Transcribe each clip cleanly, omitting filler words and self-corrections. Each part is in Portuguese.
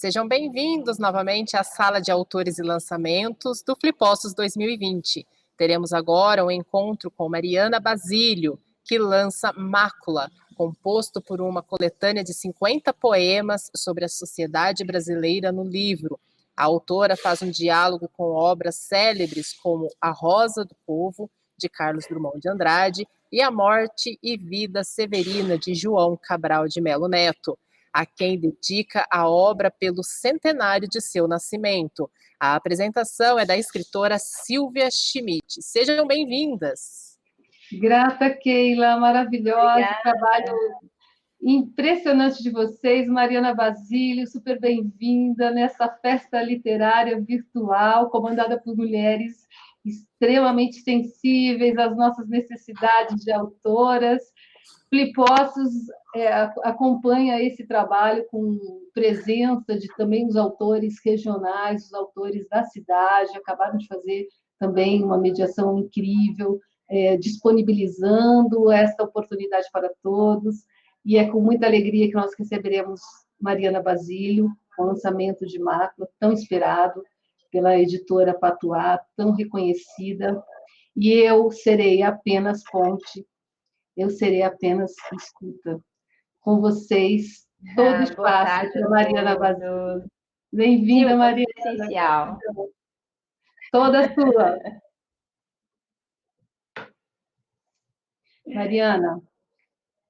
Sejam bem-vindos novamente à Sala de Autores e Lançamentos do Flipostos 2020. Teremos agora um encontro com Mariana Basílio, que lança Mácula, composto por uma coletânea de 50 poemas sobre a sociedade brasileira no livro. A autora faz um diálogo com obras célebres como A Rosa do Povo, de Carlos Drummond de Andrade, e A Morte e Vida Severina, de João Cabral de Melo Neto, a quem dedica a obra pelo centenário de seu nascimento. A apresentação é da escritora Silvia Schmidt. Sejam bem-vindas. Grata, Keila, maravilhosa, trabalho impressionante de vocês. Mariana Basílio, super bem-vinda nessa festa literária virtual, comandada por mulheres extremamente sensíveis às nossas necessidades de autoras. Flipostos acompanha esse trabalho com presença de também os autores regionais, os autores da cidade, acabaram de fazer também uma mediação incrível, disponibilizando essa oportunidade para todos, e é com muita alegria que nós receberemos Mariana Basílio, com o lançamento de Mácula, tão esperado pela editora Patuá, tão reconhecida, e eu serei apenas ponte, eu serei apenas escuta. Com vocês, todo espaço para Mariana Basílio. Bem-vinda, Mariana. Essencial. Toda sua. Mariana.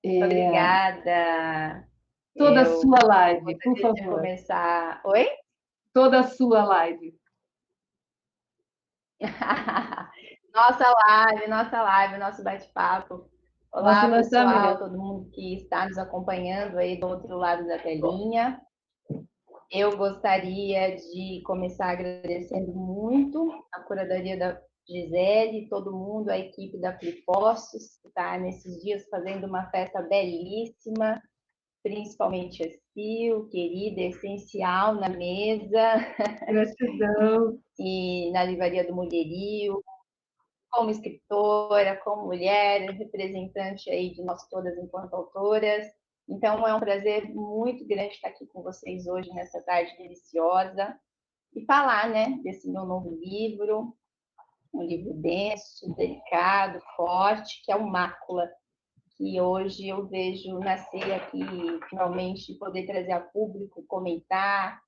Obrigada. Toda a sua live, por favor. Começar. Oi? Toda a sua live. Nossa live, nosso bate-papo. Olá, pessoal, todo mundo que está nos acompanhando aí do outro lado da telinha. Eu gostaria de começar agradecendo muito a curadoria da Gisele, todo mundo, a equipe da Flipostos, que está nesses dias fazendo uma festa belíssima, principalmente a Sil, querida, essencial na mesa. Gratidão. E na Livraria do Mulherio, como escritora, como mulher, representante aí de nós todas enquanto autoras. Então, é um prazer muito grande estar aqui com vocês hoje, nessa tarde deliciosa, e falar, né, desse meu novo livro, um livro denso, delicado, forte, que é o Mácula, que hoje eu vejo nascer aqui, finalmente, poder trazer a público, comentar,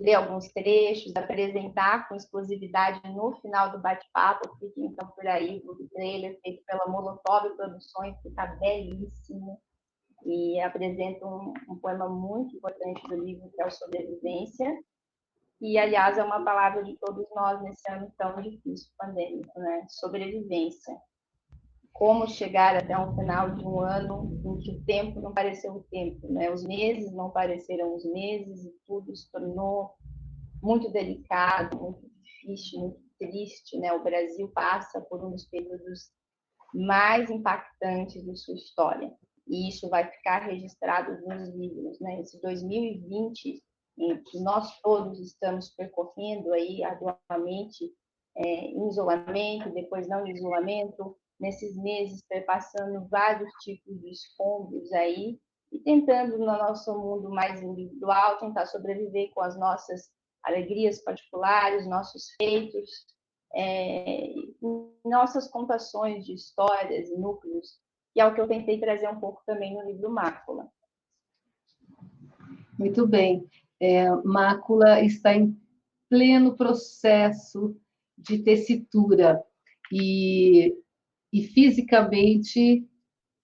ler alguns trechos, apresentar com exclusividade no final do bate-papo. Fiquem então por aí, o trailer feito pela Molotov Produções, que está belíssimo, e apresenta um poema muito importante do livro, que é o Sobrevivência, e, aliás, é uma palavra de todos nós nesse ano tão difícil, pandêmico, né? Sobrevivência. Como chegar até um final de um ano em que o tempo não pareceu o tempo, né? Os meses não pareceram os meses e tudo se tornou muito delicado, muito difícil, muito triste, né? O Brasil passa por um dos períodos mais impactantes de sua história, e isso vai ficar registrado nos livros, né? Esse 2020, em que nós todos estamos percorrendo aí arduamente, em isolamento, depois não em isolamento, nesses meses perpassando vários tipos de escombros aí, e tentando, no nosso mundo mais individual, tentar sobreviver com as nossas alegrias particulares, nossos feitos, nossas contações de histórias e núcleos, que é o que eu tentei trazer um pouco também no livro Mácula. Muito bem. Mácula está em pleno processo de tessitura e fisicamente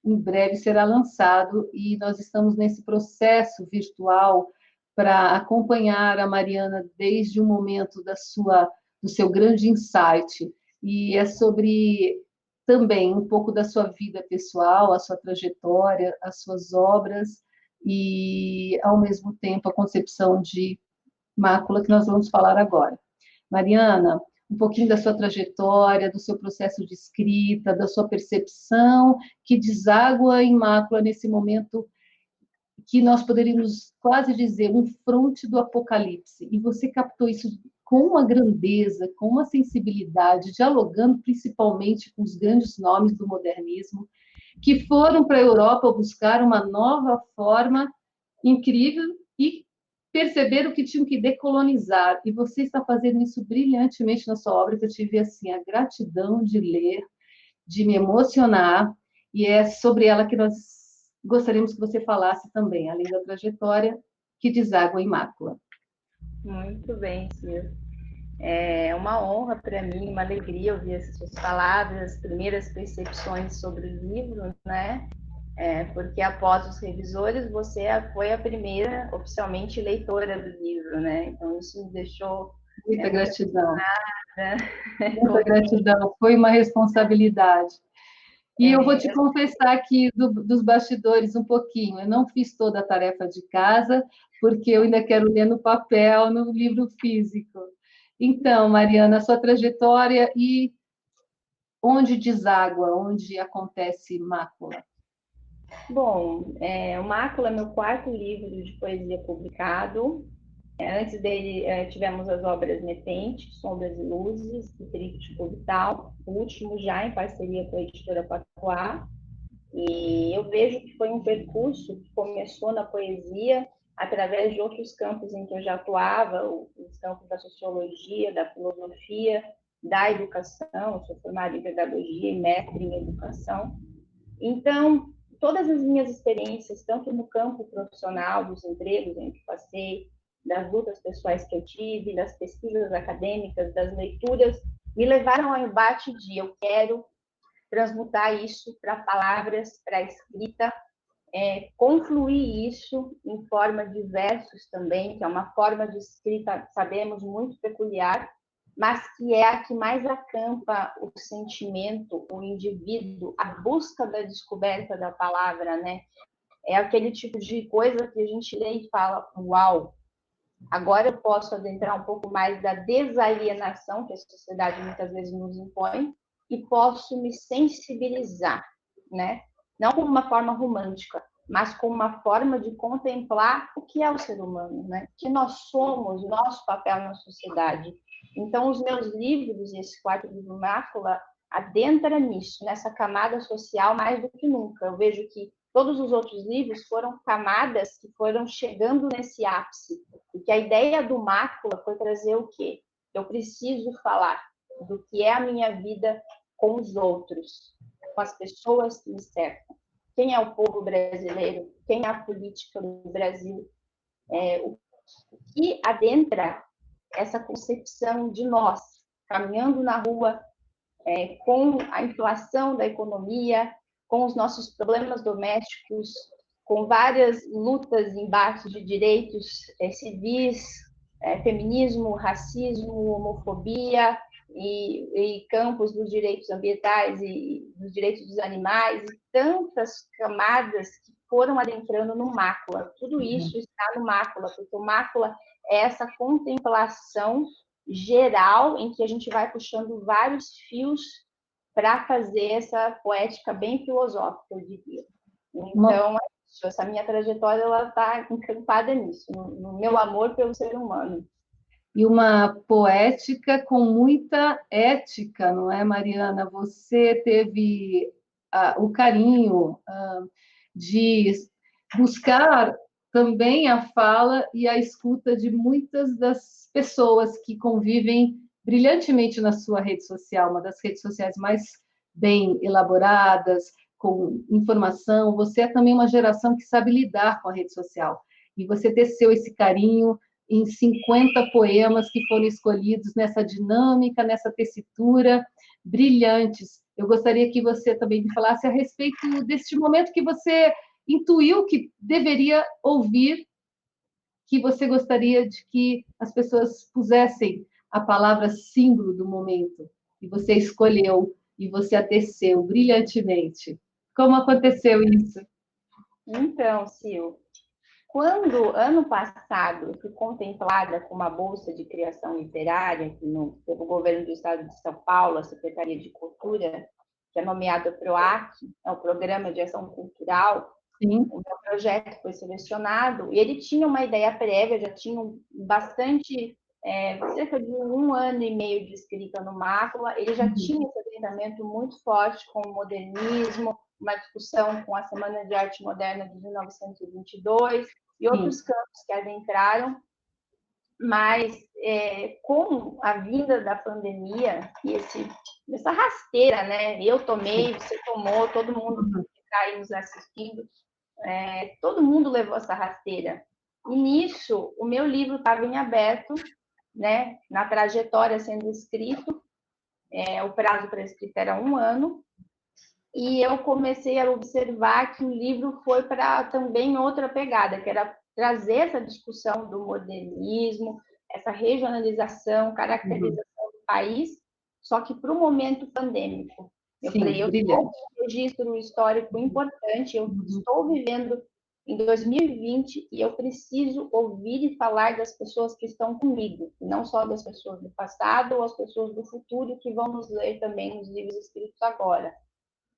em breve será lançado, e nós estamos nesse processo virtual para acompanhar a Mariana desde o momento do seu grande insight, e é sobre também um pouco da sua vida pessoal, a sua trajetória, as suas obras, e, ao mesmo tempo, a concepção de Mácula, que nós vamos falar agora. Mariana, um pouquinho da sua trajetória, do seu processo de escrita, da sua percepção, que deságua em Mácula nesse momento que nós poderíamos quase dizer um fronte do apocalipse. E você captou isso com uma grandeza, com uma sensibilidade, dialogando principalmente com os grandes nomes do modernismo, que foram para a Europa buscar uma nova forma incrível e perceberam que tinham que decolonizar, e você está fazendo isso brilhantemente na sua obra, que eu tive assim a gratidão de ler, de me emocionar, e é sobre ela que nós gostaríamos que você falasse também, além da trajetória que deságua em Mácula. Muito bem, Sil. É uma honra para mim, uma alegria ouvir essas suas palavras, as primeiras percepções sobre o livro, né? Porque após os revisores, você foi a primeira oficialmente leitora do livro, né? Então, isso me deixou... Muita gratidão. Muita gratidão, foi uma responsabilidade. E eu vou te confessar aqui dos bastidores um pouquinho. Eu não fiz toda a tarefa de casa, porque eu ainda quero ler no papel, no livro físico. Então, Mariana, a sua trajetória e onde deságua, onde acontece Mácula? Bom, o Mácula é meu quarto livro de poesia publicado. Antes dele, tivemos as obras Metente, Sombras e Luzes, e Tríptico Vital, o último já em parceria com a editora Patuá. E eu vejo que foi um percurso que começou na poesia através de outros campos em que eu já atuava, os campos da sociologia, da filosofia, da educação. Eu sou formada em pedagogia e mestre em educação. Então, todas as minhas experiências, tanto no campo profissional, dos empregos em que passei, das lutas pessoais que eu tive, das pesquisas acadêmicas, das leituras, me levaram ao embate de eu quero transmutar isso para palavras, para escrita, confluir isso em forma de versos também, que é uma forma de escrita, sabemos, muito peculiar, mas que é a que mais acampa o sentimento, o indivíduo, a busca da descoberta da palavra, né? É aquele tipo de coisa que a gente lê e fala, uau, agora eu posso adentrar um pouco mais da desalienação que a sociedade muitas vezes nos impõe e posso me sensibilizar, né? Não como uma forma romântica, mas como uma forma de contemplar o que é o ser humano, né? Que nós somos, nosso papel na sociedade. Então, os meus livros, esse quarto livro Mácula, adentra nisso, nessa camada social mais do que nunca. Eu vejo que todos os outros livros foram camadas que foram chegando nesse ápice. Porque a ideia do Mácula foi trazer o quê? Eu preciso falar do que é a minha vida com os outros, com as pessoas que me cercam. Quem é o povo brasileiro? Quem é a política do Brasil? O que adentra essa concepção de nós, caminhando na rua, com a inflação da economia, com os nossos problemas domésticos, com várias lutas e embates de direitos civis, feminismo, racismo, homofobia, e campos dos direitos ambientais e dos direitos dos animais, e tantas camadas que foram adentrando no Mácula. Tudo isso está no Mácula, porque o Mácula é essa contemplação geral em que a gente vai puxando vários fios para fazer essa poética bem filosófica, eu diria. Então, essa minha trajetória ela está encampada nisso, no meu amor pelo ser humano. E uma poética com muita ética, não é, Mariana? Você teve o carinho de buscar também a fala e a escuta de muitas das pessoas que convivem brilhantemente na sua rede social, uma das redes sociais mais bem elaboradas, com informação. Você é também uma geração que sabe lidar com a rede social. E você teceu esse carinho em 50 poemas que foram escolhidos nessa dinâmica, nessa tessitura, brilhantes. Eu gostaria que você também me falasse a respeito deste momento que você intuiu que deveria ouvir, que você gostaria de que as pessoas pusessem a palavra símbolo do momento, e você escolheu, e você a teceu brilhantemente. Como aconteceu isso? Então, Sil, quando, ano passado, eu fui contemplada com uma bolsa de criação literária pelo governo do estado de São Paulo, a Secretaria de Cultura, que é nomeada PROAC, é o Programa de Ação Cultural. Sim. O meu projeto foi selecionado e ele tinha uma ideia prévia, já tinha bastante, cerca de 1 ano e meio de escrita no Mácula, ele já tinha esse treinamento muito forte com o modernismo, uma discussão com a Semana de Arte Moderna de 1922, e outros campos que adentraram, mas com a vinda da pandemia e essa rasteira, né? Eu tomei, você tomou, todo mundo que está aí nos assistindo, todo mundo levou essa rasteira. E nisso, o meu livro estava em aberto, né? Na trajetória sendo escrito, o prazo para escrita era 1 ano, e eu comecei a observar que o livro foi para também outra pegada, que era trazer essa discussão do modernismo, essa regionalização, caracterização do país, só que para o momento pandêmico. Eu falei, eu estou com um registro histórico importante, eu estou vivendo em 2020 e eu preciso ouvir e falar das pessoas que estão comigo, não só das pessoas do passado ou as pessoas do futuro que vão nos ler também nos livros escritos agora.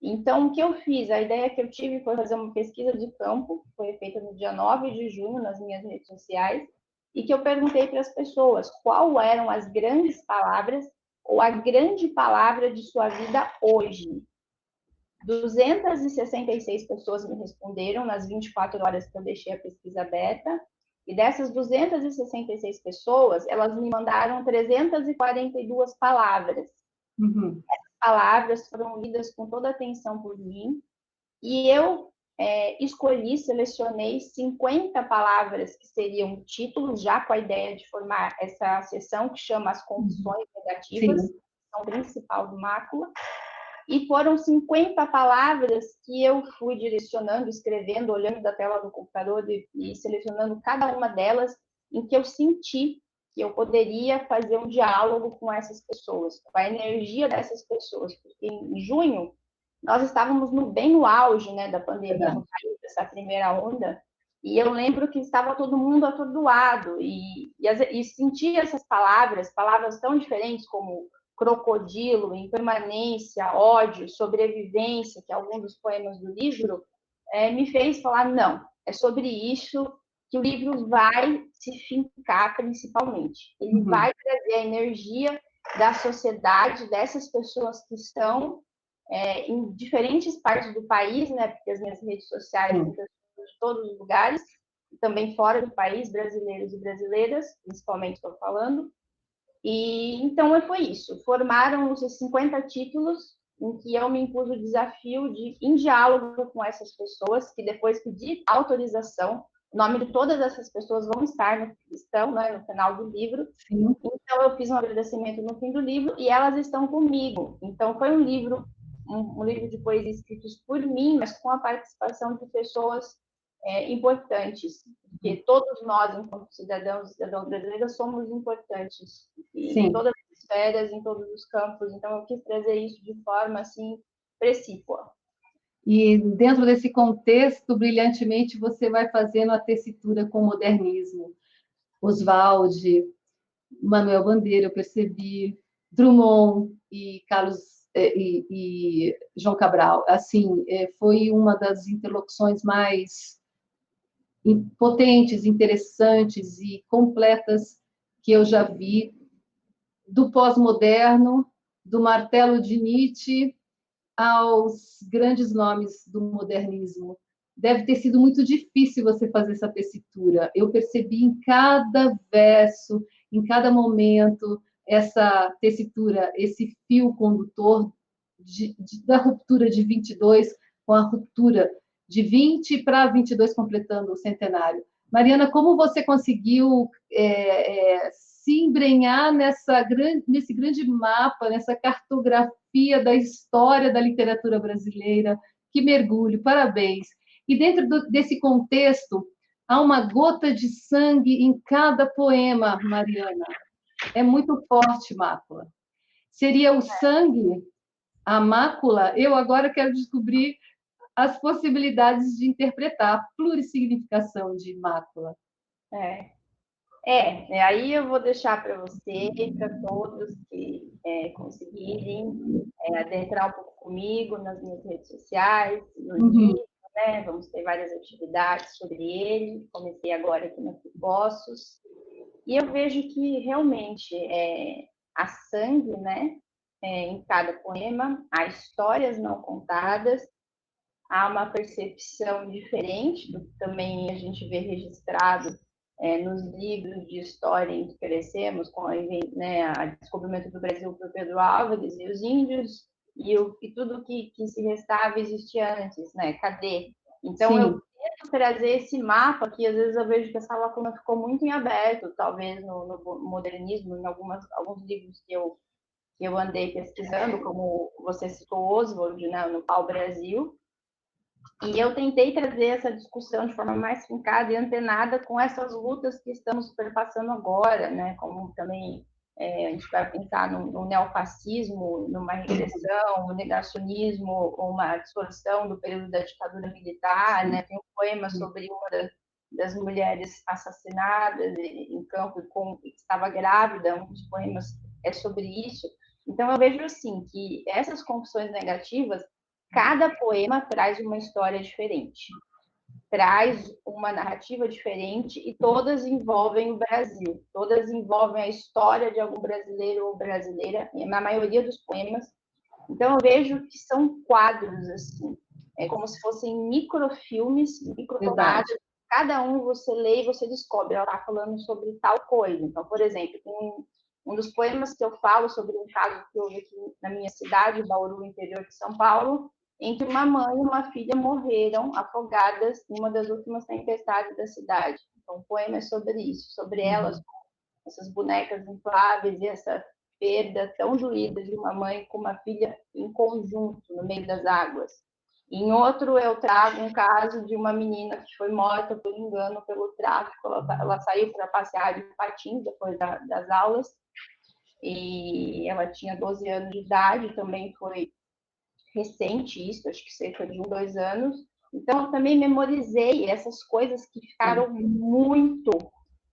Então, o que eu fiz? A ideia que eu tive foi fazer uma pesquisa de campo, foi feita no dia 9 de junho nas minhas redes sociais, e que eu perguntei para as pessoas qual eram as grandes palavras ou a grande palavra de sua vida hoje. 266 pessoas me responderam nas 24 horas que eu deixei a pesquisa aberta, e dessas 266 pessoas, elas me mandaram 342 palavras. Palavras foram lidas com toda atenção por mim, e eu selecionei 50 palavras que seriam títulos, já com a ideia de formar essa seção que chama As Condições Negativas, a principal do Mácula, e foram 50 palavras que eu fui direcionando, escrevendo, olhando da tela do computador e selecionando cada uma delas em que eu senti que eu poderia fazer um diálogo com essas pessoas, com a energia dessas pessoas, porque em junho nós estávamos bem no auge, né, da pandemia no país, dessa primeira onda, e eu lembro que estava todo mundo atordoado, e sentia essas palavras tão diferentes como crocodilo, impermanência, ódio, sobrevivência, que é algum dos poemas do livro, me fez falar, não, é sobre isso que o livro vai se fincar principalmente. Ele vai trazer a energia da sociedade, dessas pessoas que estão em diferentes partes do país, né? Porque as minhas redes sociais têm pessoas de todos os lugares, também fora do país, brasileiros e brasileiras, principalmente estou falando. E então foi isso. Formaram os 50 títulos em que eu me impus o desafio de, em diálogo com essas pessoas, que depois pedi autorização. O nome de todas essas pessoas estão, né, no final do livro. Sim. Então, eu fiz um agradecimento no fim do livro e elas estão comigo. Então, foi um livro de poesia escritos por mim, mas com a participação de pessoas importantes. Porque todos nós, enquanto cidadãos e cidadãs brasileiras, somos importantes. Em todas as esferas, em todos os campos. Então, eu quis trazer isso de forma, assim, precípua. E dentro desse contexto, brilhantemente, você vai fazendo a tessitura com o modernismo. Oswald, Manuel Bandeira, eu percebi, Drummond e Carlos e João Cabral. Assim, foi uma das interlocuções mais potentes, interessantes e completas que eu já vi, do pós-moderno, do martelo de Nietzsche aos grandes nomes do modernismo. Deve ter sido muito difícil você fazer essa tessitura. Eu percebi em cada verso, em cada momento, essa tessitura, esse fio condutor da ruptura de 22 com a ruptura de 20 para 22, completando o centenário. Mariana, como você conseguiu se embrenhar nesse grande mapa, nessa cartografia da história da literatura brasileira? Que mergulho, parabéns! E dentro desse contexto, há uma gota de sangue em cada poema, Mariana. É muito forte, Mácula. Seria o sangue, a mácula? Eu agora quero descobrir as possibilidades de interpretar a plurissignificação de mácula. Aí eu vou deixar para você e para todos que conseguirem adentrar um pouco comigo nas minhas redes sociais, no livro, né? Vamos ter várias atividades sobre ele. Comecei agora aqui no Flipossos. E eu vejo que realmente há sangue, né? Em cada poema, há histórias não contadas, há uma percepção diferente do que também a gente vê registrado nos livros de história em que crescemos, com a descobrimento do Brasil por Pedro Álvares e os índios, e tudo que se restava existia antes, né? Cadê? Então, eu tento trazer esse mapa que, às vezes, eu vejo que essa lacuna ficou muito em aberto, talvez no modernismo, em alguns livros que eu andei pesquisando, como você citou Oswald, né, no Pau Brasil, e eu tentei trazer essa discussão de forma mais fincada e antenada com essas lutas que estamos perpassando agora, né? Como também a gente vai pensar no neofascismo, numa regressão, no negacionismo, uma distorção do período da ditadura militar, né? Tem um poema sobre uma das mulheres assassinadas em campo que estava grávida, um dos poemas é sobre isso. Então, eu vejo assim que essas confissões negativas, cada poema traz uma história diferente, traz uma narrativa diferente e todas envolvem o Brasil, todas envolvem a história de algum brasileiro ou brasileira, na maioria dos poemas. Então, eu vejo que são quadros, assim, como se fossem microfilmes, microtomadas. Cada um você lê e você descobre, ela está falando sobre tal coisa. Então, por exemplo, um dos poemas que eu falo sobre um caso que houve aqui na minha cidade, Bauru, interior de São Paulo, em que uma mãe e uma filha morreram afogadas em uma das últimas tempestades da cidade. Então, o poema é sobre isso, sobre elas, essas bonecas infláveis e essa perda tão doída de uma mãe com uma filha em conjunto, no meio das águas. Em outro, eu trago um caso de uma menina que foi morta por engano pelo tráfico. Ela saiu para passear de patins depois das aulas, e ela tinha 12 anos de idade, também foi recente isso, acho que cerca de 2 anos. Então, eu também memorizei essas coisas que ficaram muito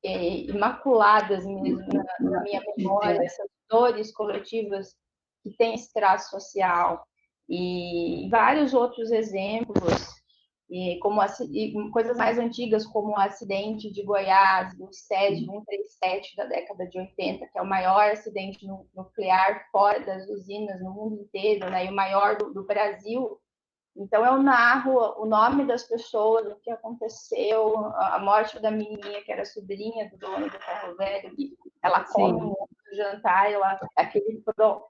imaculadas mesmo na minha memória, essas dores coletivas que têm esse traço social. E vários outros exemplos, coisas mais antigas, como o acidente de Goiás, do SED 137 da década de 80, que é o maior acidente nuclear fora das usinas no mundo inteiro, né, e o maior do Brasil. Então, eu narro o nome das pessoas, o que aconteceu, a morte da menininha, que era sobrinha do dono do ferro velho, que ela come no jantar, aquele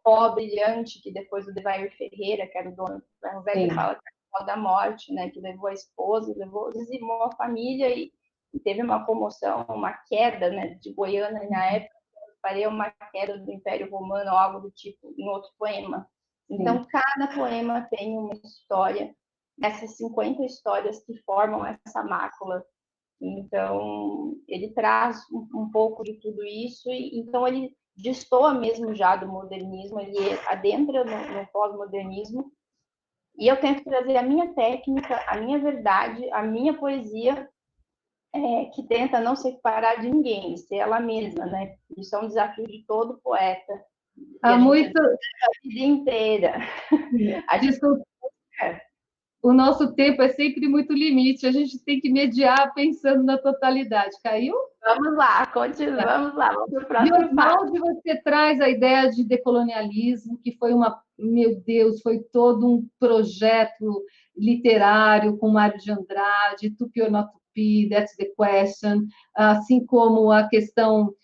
pó brilhante que depois o Devair Ferreira, que era o dono do ferro velho, fala que é o pó da morte, né, que levou a esposa, dizimou a família e teve uma comoção, uma queda, né, de Goiânia na época, faria uma queda do Império Romano ou algo do tipo, em outro poema. Então, cada poema tem uma história, essas 50 histórias que formam essa mácula. Então, ele traz um pouco de tudo isso, e então ele destoa mesmo já do modernismo, ele adentra no pós-modernismo, e eu tento trazer a minha técnica, a minha verdade, a minha poesia, que tenta não separar de ninguém, ser ela mesma, né? Isso é um desafio de todo poeta. Há muito... A vida inteira. O nosso tempo é sempre muito limite, a gente tem que mediar pensando na totalidade. Caiu? Vamos lá, continuamos lá, vamos para o próximo passo. Onde você traz a ideia de decolonialismo, que foi meu Deus, foi todo um projeto literário com Mário de Andrade, Tupi or Not Tupi, That's the Question, assim como a questão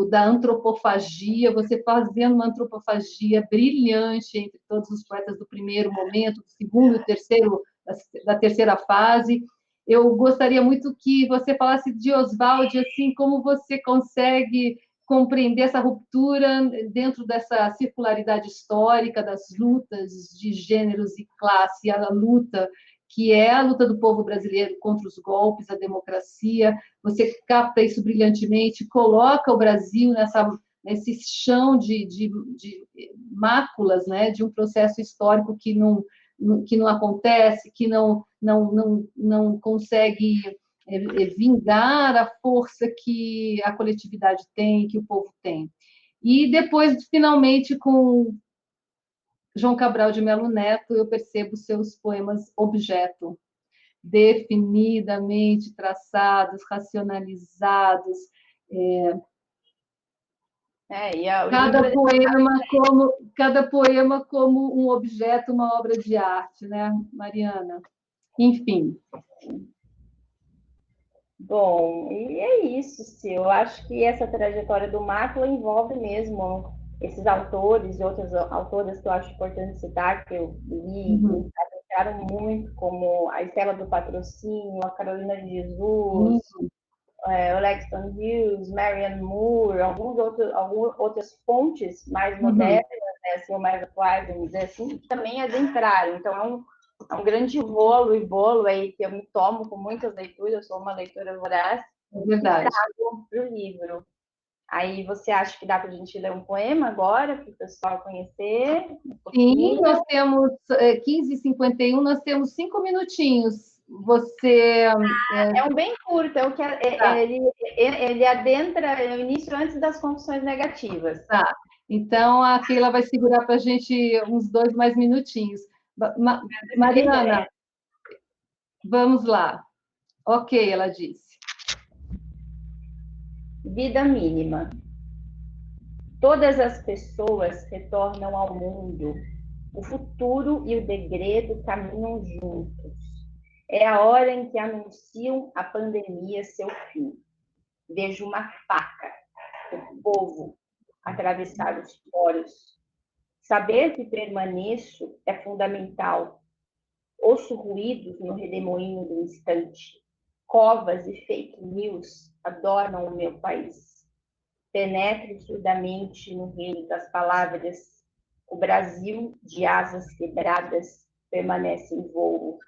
da antropofagia, você fazendo uma antropofagia brilhante entre todos os poetas do primeiro momento, do segundo e terceiro, da terceira fase. Eu gostaria muito que você falasse de Oswald, assim, como você consegue compreender essa ruptura dentro dessa circularidade histórica das lutas de gêneros e classe, a luta que é a luta do povo brasileiro contra os golpes, a democracia. Você capta isso brilhantemente, coloca o Brasil nesse chão de máculas, né, de um processo histórico que não acontece, que não consegue vingar a força que a coletividade tem, que o povo tem. E depois, finalmente, com João Cabral de Melo Neto, eu percebo seus poemas objeto, definidamente traçados, racionalizados, cada poema como um objeto, uma obra de arte, né, Mariana? enfim. Bom, e é isso, Sil. Eu acho que essa trajetória do Mácula envolve mesmo esses autores e outras autoras que eu acho importante citar, que eu li, que me adentraram muito, como a Estela do Patrocínio, a Carolina de Jesus, o Langston Hughes, Marianne Moore, algumas outras fontes mais modernas, né, assim, o Michael Clive, vamos dizer assim, que também adentraram. Então, é um grande rolo e bolo aí que eu me tomo com muitas leituras, eu sou uma leitora voraz, É verdade. e trago para o livro. Aí você acha que dá para a gente ler um poema agora, para o pessoal conhecer? Sim, nós temos 15h51, nós temos 5 minutinhos. Você. É um bem curto, é o que ele adentra o início antes das funções negativas. Tá. Então, a Keila vai segurar para a gente uns 2 mais minutinhos. Mariana, vamos lá. Ok, ela disse. Vida mínima. Todas as pessoas retornam ao mundo. O futuro e o degredo caminham juntos. É a hora em que anunciam a pandemia seu fim. Vejo uma faca, o povo, atravessar os poros. Saber que permaneço é fundamental. Ouço ruídos no redemoinho do instante. Covas e fake news adornam o meu país. Penetro surdamente no reino das palavras. O Brasil, de asas quebradas, permanece em voo.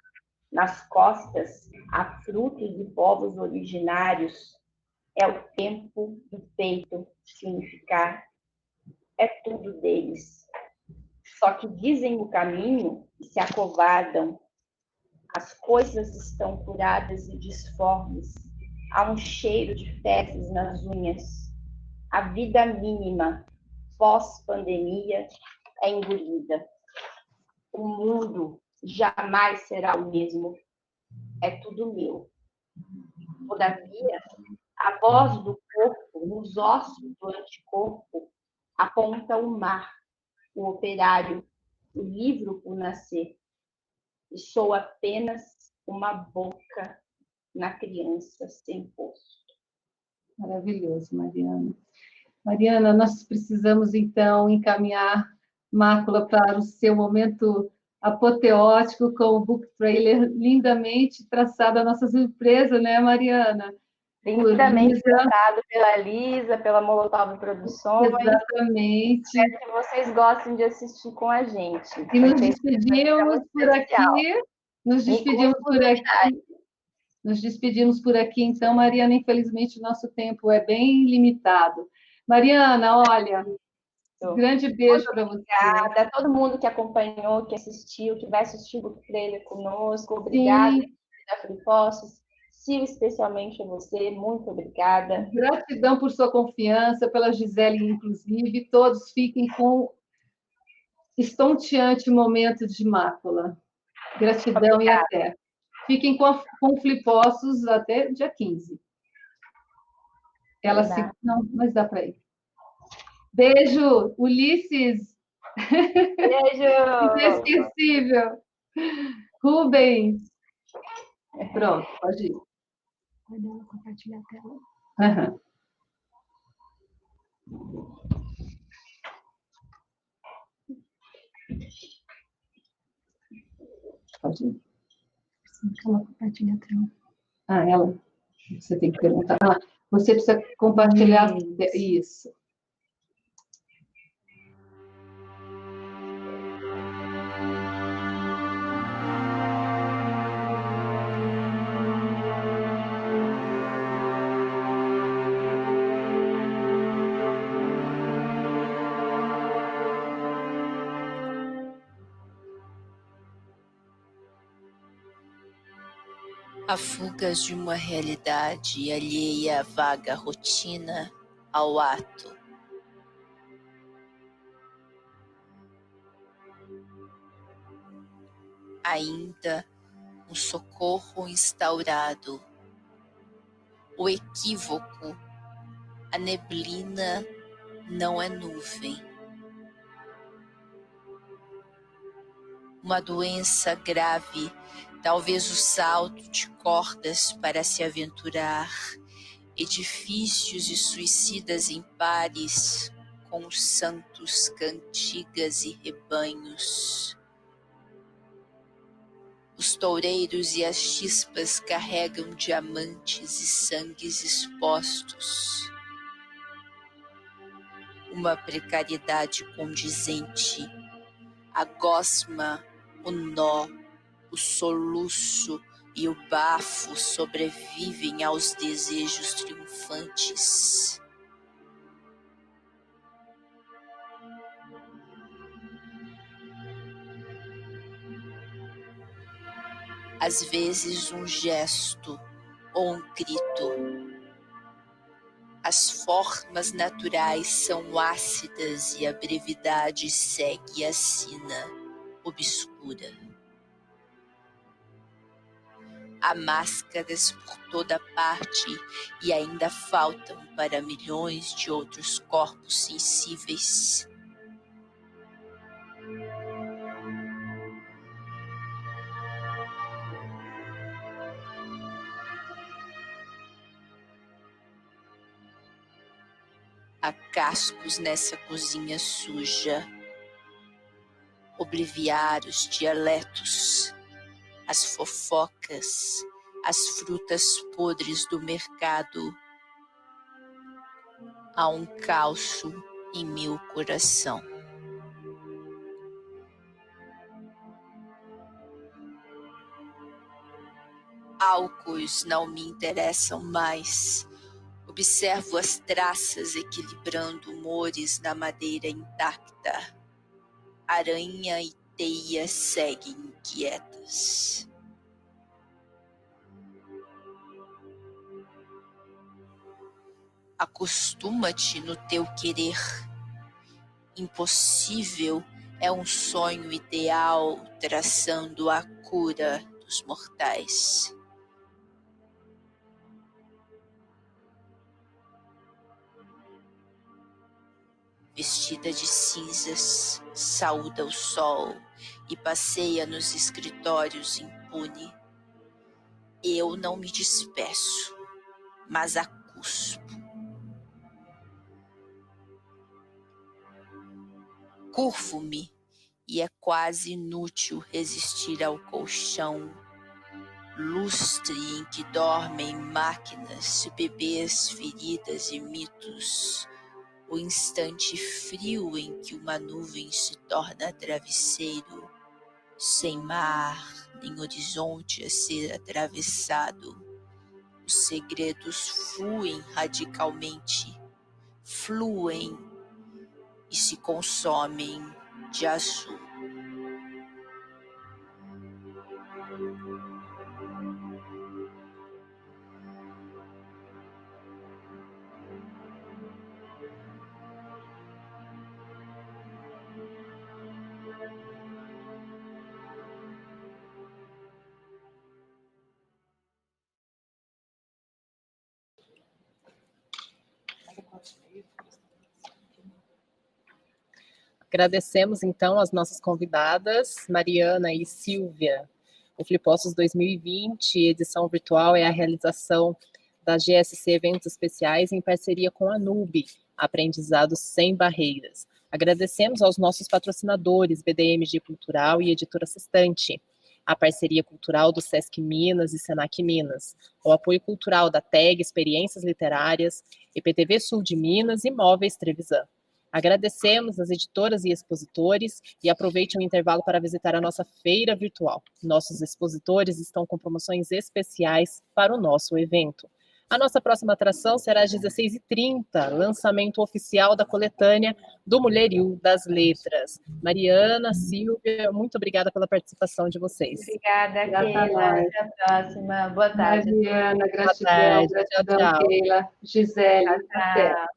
Nas costas, há frutos de povos originários. É o tempo do peito significar. É tudo deles. Só que dizem o caminho e se acovardam. As coisas estão curadas e disformes. Há um cheiro de fezes nas unhas. A vida mínima, pós-pandemia, é engolida. O mundo jamais será o mesmo. É tudo meu. Todavia, a voz do corpo, nos ossos do anticorpo, aponta o mar, o operário, o livro por nascer. E sou apenas uma boca na criança sem posto. Maravilhoso, Mariana. Mariana, nós precisamos, então, encaminhar Mácula para o seu momento apoteótico com o book trailer lindamente traçado, a nossa surpresa, né, Mariana? Lindamente traçado pela Lisa, pela Molotov Produções. Exatamente. Espero que vocês gostem de assistir com a gente. E nos despedimos por aqui. Nos despedimos por aqui, então, Mariana, infelizmente o nosso tempo é bem limitado. Mariana, olha, grande beijo para você. Obrigada a todo mundo que acompanhou, que assistiu, que vai assistir o trailer conosco. Obrigada, da Flipostos. Sil, especialmente a você, muito obrigada. Gratidão por sua confiança, pela Gisele, inclusive. Todos fiquem com estonteante momento de Mácula. Gratidão obrigada. E até. Fiquem com Flipostos até dia 15. Ela se... Não, mas dá para ir. Beijo, Ulisses. Beijo. Inesquecível. Rubens. Pronto, pode ir. Pode ela compartilhar a tela? Uhum. Pode ir. Ela compartilha a tela. Ah, ela? Você tem que perguntar. Ah, você precisa compartilhar isso. Há fugas de uma realidade alheia à vaga rotina, ao ato. Ainda um socorro instaurado, o equívoco, a neblina não é nuvem. Uma doença grave Talvez o salto de cordas para se aventurar, edifícios e suicidas em pares, com santos, cantigas e rebanhos. Os toureiros e as chispas carregam diamantes e sangues expostos. Uma precariedade condizente, a gosma, o nó, o soluço e o bafo sobrevivem aos desejos triunfantes. Às vezes um gesto ou um grito. As formas naturais são ácidas e a brevidade segue a sina obscura. Há máscaras por toda parte e ainda faltam para milhões de outros corpos sensíveis. Há cascos nessa cozinha suja, obliviários, dialetos, as fofocas, as frutas podres do mercado. Há um calço em meu coração. Álcoois não me interessam mais. Observo as traças equilibrando humores na madeira intacta. Aranha e teia seguem inquietas. Acostuma-te no teu querer. Impossível é um sonho ideal traçando a cura dos mortais. Vestida de cinzas, saúda o sol e passeia nos escritórios impune. Eu não me despeço, mas a cuspo. Curvo-me e é quase inútil resistir ao colchão, lustre em que dormem máquinas, bebês, feridas e mitos. O instante frio em que uma nuvem se torna travesseiro, sem mar nem horizonte a ser atravessado. Os segredos fluem radicalmente, fluem e se consomem de azul. Agradecemos, então, as nossas convidadas, Mariana e Silvia. O Flipostos 2020, edição virtual, é a realização da GSC Eventos Especiais em parceria com a NUB, Aprendizado Sem Barreiras. Agradecemos aos nossos patrocinadores, BDMG Cultural e Editora Sextante, a parceria cultural do Sesc Minas e Senac Minas, o apoio cultural da TEG Experiências Literárias, EPTV Sul de Minas e Móveis Trevisan. Agradecemos as editoras e expositores e aproveite o intervalo para visitar a nossa feira virtual. Nossos expositores estão com promoções especiais para o nosso evento. A nossa próxima atração será às 16h30, lançamento oficial da coletânea do Mulherio das Letras. Mariana, Silvia, muito obrigada pela participação de vocês. Obrigada, Keila. Até a próxima. Boa tarde. Mariana, gratidão, Boa tarde. gratidão, Tchau, tchau. Keila. Gisele, Tchau, tchau. até.